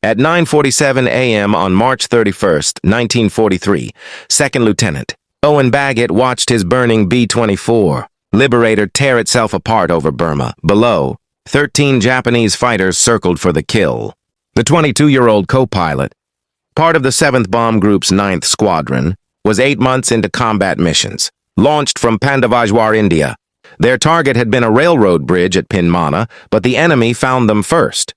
At 9:47 a.m. on March 31st, 1943, Second Lieutenant Owen Baggett watched his burning B-24 Liberator tear itself apart over Burma. Below, 13 Japanese fighters circled for the kill. The 22-year-old copilot, part of the 7th Bomb Group's 9th Squadron, was 8 months into combat missions, launched from Pandavajwar, India. Their target had been a railroad bridge at Pyinmana, but the enemy found them first.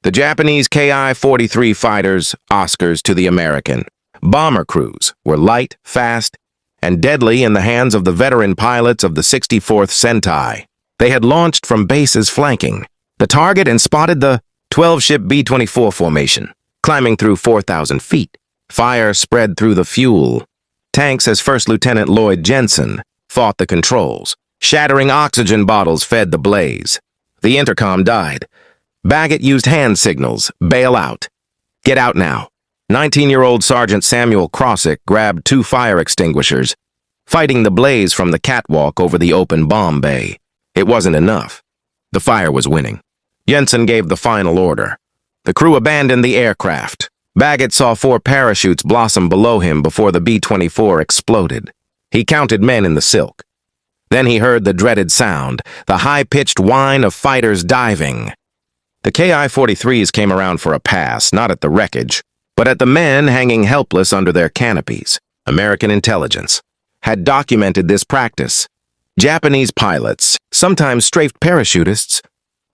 The Japanese Ki-43 fighters, Oscars to the American bomber crews, were light, fast, and deadly in the hands of the veteran pilots of the 64th Sentai. They had launched from bases flanking the target and spotted the 12-ship B-24 formation, climbing through 4,000 feet. Fire spread through the fuel tanks as First Lieutenant Lloyd Jensen fought the controls. Shattering oxygen bottles fed the blaze. The intercom died. Baggett used hand signals. Bail out. Get out now. 19-year-old Sergeant Samuel Crossick grabbed 2 fire extinguishers, fighting the blaze from the catwalk over the open bomb bay. It wasn't enough. The fire was winning. Jensen gave the final order. The crew abandoned the aircraft. Baggett saw 4 parachutes blossom below him before the B-24 exploded. He counted men in the silk. Then he heard the dreaded sound, the high-pitched whine of fighters diving. The Ki-43s came around for a pass, not at the wreckage, but at the men hanging helpless under their canopies. American intelligence had documented this practice. Japanese pilots sometimes strafed parachutists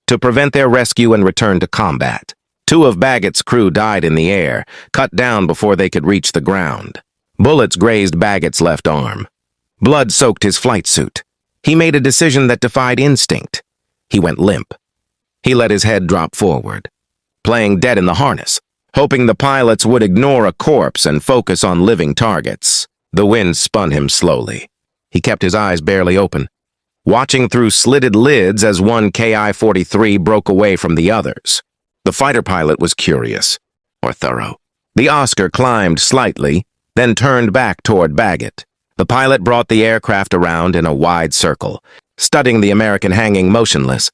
to prevent their rescue and return to combat. 2 of Baggett's crew died in the air, cut down before they could reach the ground. Bullets grazed Baggett's left arm. Blood soaked his flight suit. He made a decision that defied instinct. He went limp. He let his head drop forward, playing dead in the harness, hoping the pilots would ignore a corpse and focus on living targets. The wind spun him slowly. He kept his eyes barely open, watching through slitted lids as one Ki-43 broke away from the others. The fighter pilot was curious, or thorough. The Oscar climbed slightly, then turned back toward Baggett. The pilot brought the aircraft around in a wide circle, studying the American hanging motionless.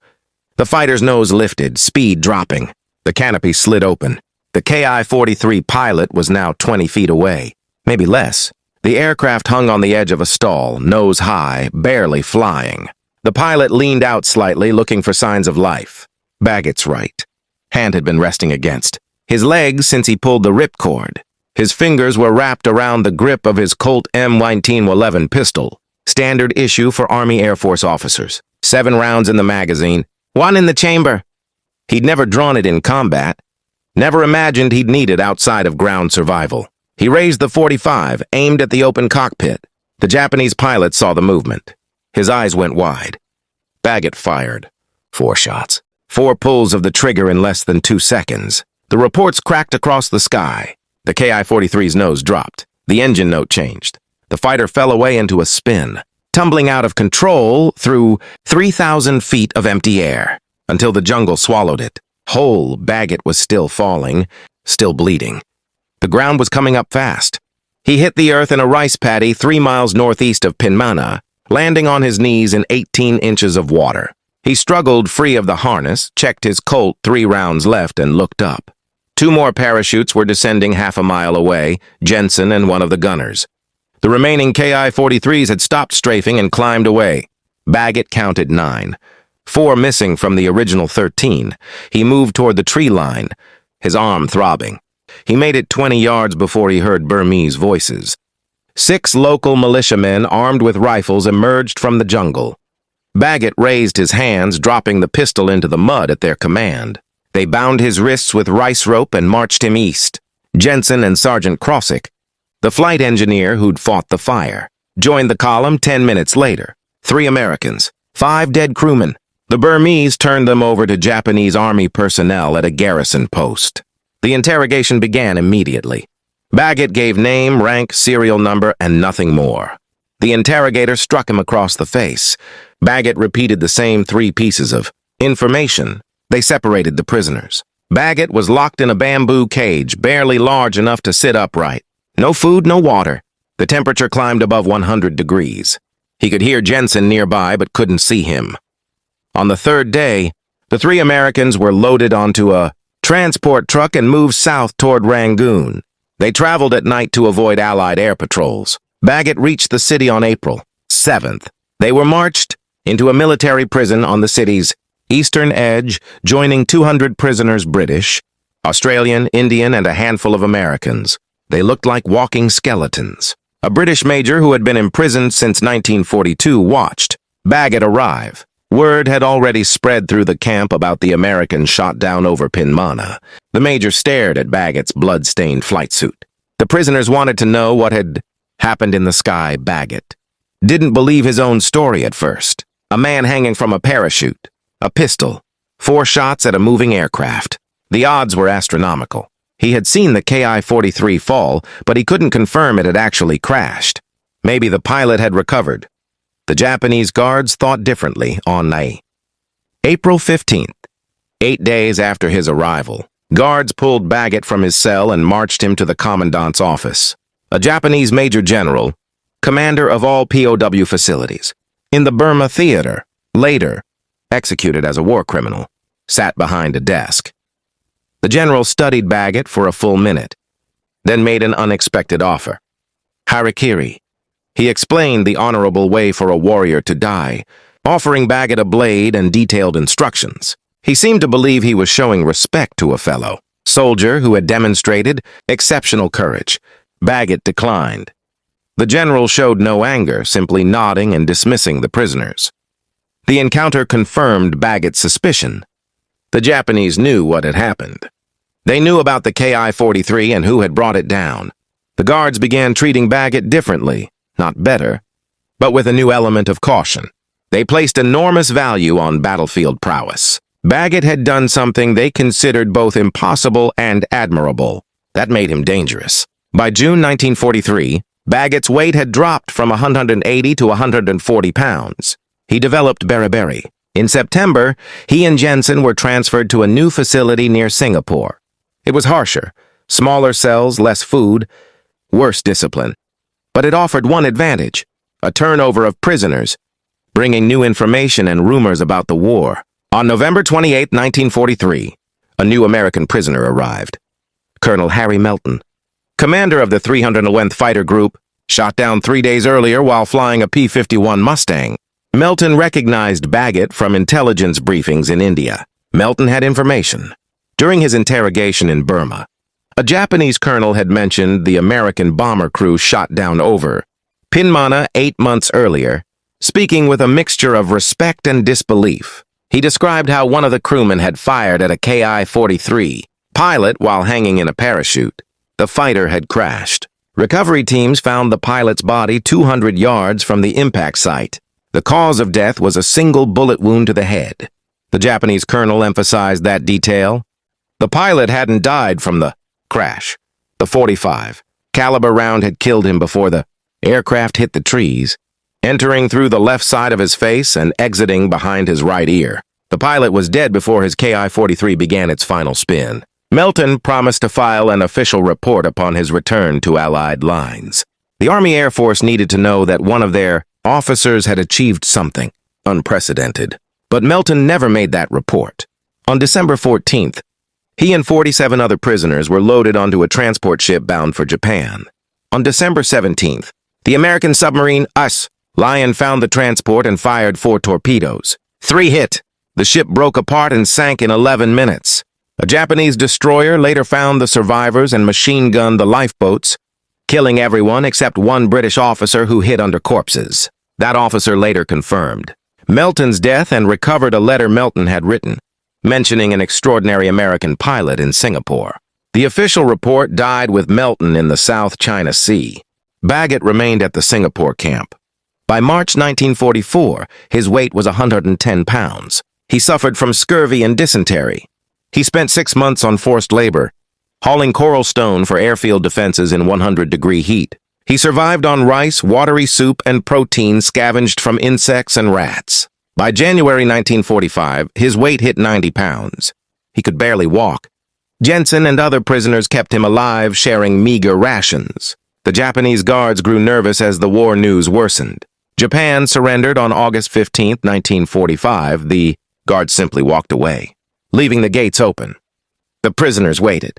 The fighter's nose lifted, speed dropping. The canopy slid open. The Ki-43 pilot was now 20 feet away, maybe less. The aircraft hung on the edge of a stall, nose high, barely flying. The pilot leaned out slightly, looking for signs of life. Baggett's right hand had been resting against his legs since he pulled the ripcord. His fingers were wrapped around the grip of his Colt M1911 pistol, standard issue for Army Air Force officers. 7 rounds in the magazine, 1 in the chamber. He'd never drawn it in combat, never imagined he'd need it outside of ground survival. He raised the .45, aimed at the open cockpit. The Japanese pilot saw the movement. His eyes went wide. Baggett fired. 4 shots. 4 pulls of the trigger in less than 2 seconds. The reports cracked across the sky. The Ki-43's nose dropped. The engine note changed. The fighter fell away into a spin, tumbling out of control through 3,000 feet of empty air, until the jungle swallowed it. Whole, Baggett was still falling, still bleeding. The ground was coming up fast. He hit the earth in a rice paddy 3 miles northeast of Pyinmana, landing on his knees in 18 inches of water. He struggled free of the harness, checked his Colt 3 rounds left, and looked up. 2 more parachutes were descending half a mile away, Jensen and one of the gunners. The remaining Ki-43s had stopped strafing and climbed away. Baggett counted 9, 4 missing from the original 13. He moved toward the tree line, his arm throbbing. He made it 20 yards before he heard Burmese voices. 6 local militiamen armed with rifles emerged from the jungle. Baggett raised his hands, dropping the pistol into the mud at their command. They bound his wrists with rice rope and marched him east. Jensen and Sergeant Crossick, the flight engineer who'd fought the fire, joined the column 10 minutes later. 3 Americans, 5 dead crewmen. The Burmese turned them over to Japanese Army personnel at a garrison post. The interrogation began immediately. Baggett gave name, rank, serial number, and nothing more. The interrogator struck him across the face. Baggett repeated the same 3 pieces of information. They separated the prisoners. Baggett was locked in a bamboo cage, barely large enough to sit upright. No food, no water. The temperature climbed above 100 degrees. He could hear Jensen nearby, but couldn't see him. On the 3rd day, the 3 Americans were loaded onto a transport truck and moved south toward Rangoon. They traveled at night to avoid Allied air patrols. Baggett reached the city on April 7th. They were marched into a military prison on the city's eastern edge, joining 200 prisoners, British, Australian, Indian, and a handful of Americans. They looked like walking skeletons. A British major who had been imprisoned since 1942 watched Baggett arrive. Word had already spread through the camp about the Americans shot down over Pyinmana. The major stared at Baggett's blood-stained flight suit. The prisoners wanted to know what had happened in the sky. Baggett didn't believe his own story at first. A man hanging from a parachute, a pistol, 4 shots at a moving aircraft. The odds were astronomical. He had seen the Ki-43 fall, but he couldn't confirm it had actually crashed. Maybe the pilot had recovered. The Japanese guards thought differently on April 15th. 8 days after his arrival, guards pulled Baggett from his cell and marched him to the commandant's office. A Japanese major general, commander of all POW facilities, in the Burma theater, later executed as a war criminal, sat behind a desk. The general studied Baggett for a full minute, then made an unexpected offer. Harakiri. He explained the honorable way for a warrior to die, offering Baggett a blade and detailed instructions. He seemed to believe he was showing respect to a fellow soldier who had demonstrated exceptional courage. Baggett declined. The general showed no anger, simply nodding and dismissing the prisoners. The encounter confirmed Baggett's suspicion. The Japanese knew what had happened. They knew about the Ki-43 and who had brought it down. The guards began treating Baggett differently, not better, but with a new element of caution. They placed enormous value on battlefield prowess. Baggett had done something they considered both impossible and admirable. That made him dangerous. By June 1943, Baggett's weight had dropped from 180 to 140 pounds. He developed beriberi. In September, he and Jensen were transferred to a new facility near Singapore. It was harsher, smaller cells, less food, worse discipline. But it offered one advantage, a turnover of prisoners, bringing new information and rumors about the war. On November 28, 1943, a new American prisoner arrived. Colonel Harry Melton, commander of the 311th Fighter Group, shot down 3 days earlier while flying a P-51 Mustang. Melton recognized Baggett from intelligence briefings in India. Melton had information. During his interrogation in Burma, a Japanese colonel had mentioned the American bomber crew shot down over Pyinmana 8 months earlier, speaking with a mixture of respect and disbelief. He described how one of the crewmen had fired at a Ki-43 pilot while hanging in a parachute. The fighter had crashed. Recovery teams found the pilot's body 200 yards from the impact site. The cause of death was a single bullet wound to the head. The Japanese colonel emphasized that detail. The pilot hadn't died from the crash. The .45 caliber round had killed him before the aircraft hit the trees, entering through the left side of his face and exiting behind his right ear. The pilot was dead before his Ki-43 began its final spin. Melton promised to file an official report upon his return to Allied lines. The Army Air Force needed to know that one of their officers had achieved something unprecedented. But Melton never made that report. On December 14th, he and 47 other prisoners were loaded onto a transport ship bound for Japan. On December 17th, the American submarine Lion found the transport and fired 4 torpedoes. 3 hit. The ship broke apart and sank in 11 minutes. A Japanese destroyer later found the survivors and machine-gunned the lifeboats, killing everyone except one British officer who hid under corpses. That officer later confirmed Melton's death and recovered a letter Melton had written, mentioning an extraordinary American pilot in Singapore. The official report died with Melton in the South China Sea. Baggett remained at the Singapore camp. By March 1944, his weight was 110 pounds. He suffered from scurvy and dysentery. He spent 6 months on forced labor, hauling coral stone for airfield defenses in 100-degree heat. He survived on rice, watery soup, and protein scavenged from insects and rats. By January 1945, his weight hit 90 pounds. He could barely walk. Jensen and other prisoners kept him alive, sharing meager rations. The Japanese guards grew nervous as the war news worsened. Japan surrendered on August 15, 1945. The guards simply walked away, leaving the gates open. The prisoners waited.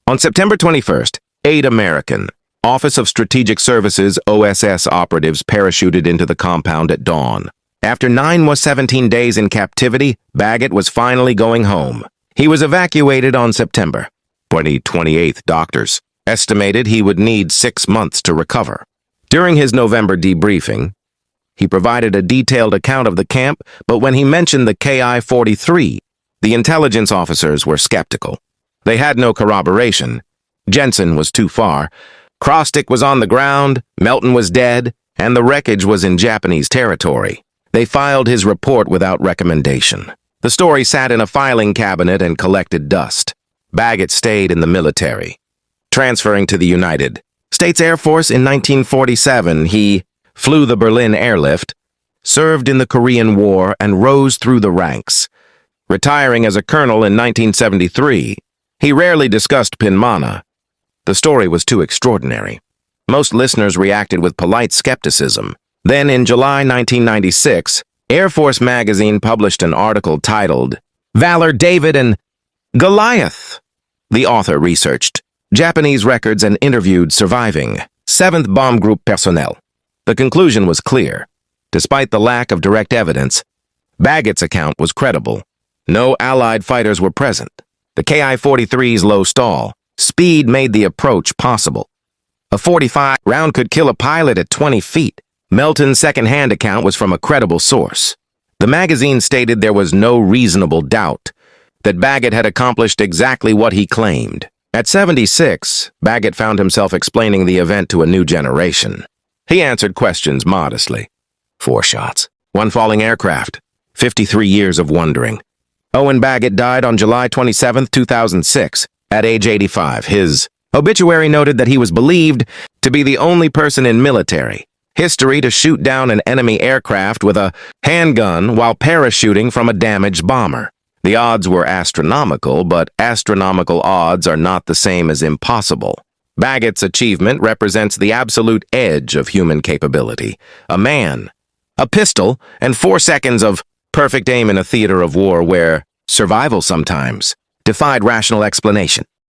On September 21st, 8 American Office of Strategic Services OSS operatives parachuted into the compound at dawn. After 17 days in captivity, Baggett was finally going home. He was evacuated on September 28th. Doctors estimated he would need 6 months to recover. During his November debriefing, he provided a detailed account of the camp, but when he mentioned the Ki-43, the intelligence officers were skeptical. They had no corroboration. Jensen was too far. Crosstick was on the ground, Melton was dead, and the wreckage was in Japanese territory. They filed his report without recommendation. The story sat in a filing cabinet and collected dust. Baggett stayed in the military. Transferring to the United States Air Force in 1947, he flew the Berlin airlift, served in the Korean War, and rose through the ranks. Retiring as a colonel in 1973, he rarely discussed Pyinmana. The story was too extraordinary. Most listeners reacted with polite skepticism. Then, in July 1996, Air Force magazine published an article titled, "Valor, David, and Goliath." The author researched Japanese records and interviewed surviving 7th Bomb Group personnel. The conclusion was clear. Despite the lack of direct evidence, Baggett's account was credible. No Allied fighters were present. The Ki-43's low stall speed made the approach possible. A 45 round could kill a pilot at 20 feet. Melton's second-hand account was from a credible source. The magazine stated there was no reasonable doubt that Baggett had accomplished exactly what he claimed. At 76, Baggett found himself explaining the event to a new generation. He answered questions modestly. 4 shots, 1 falling aircraft, 53 years of wondering. Owen Baggett died on July 27, 2006, at age 85. His obituary noted that he was believed to be the only person in military history to shoot down an enemy aircraft with a handgun while parachuting from a damaged bomber. The odds were astronomical, but astronomical odds are not the same as impossible. Baggett's achievement represents the absolute edge of human capability. A man, a pistol, and 4 seconds of perfect aim in a theater of war where survival sometimes defied rational explanation.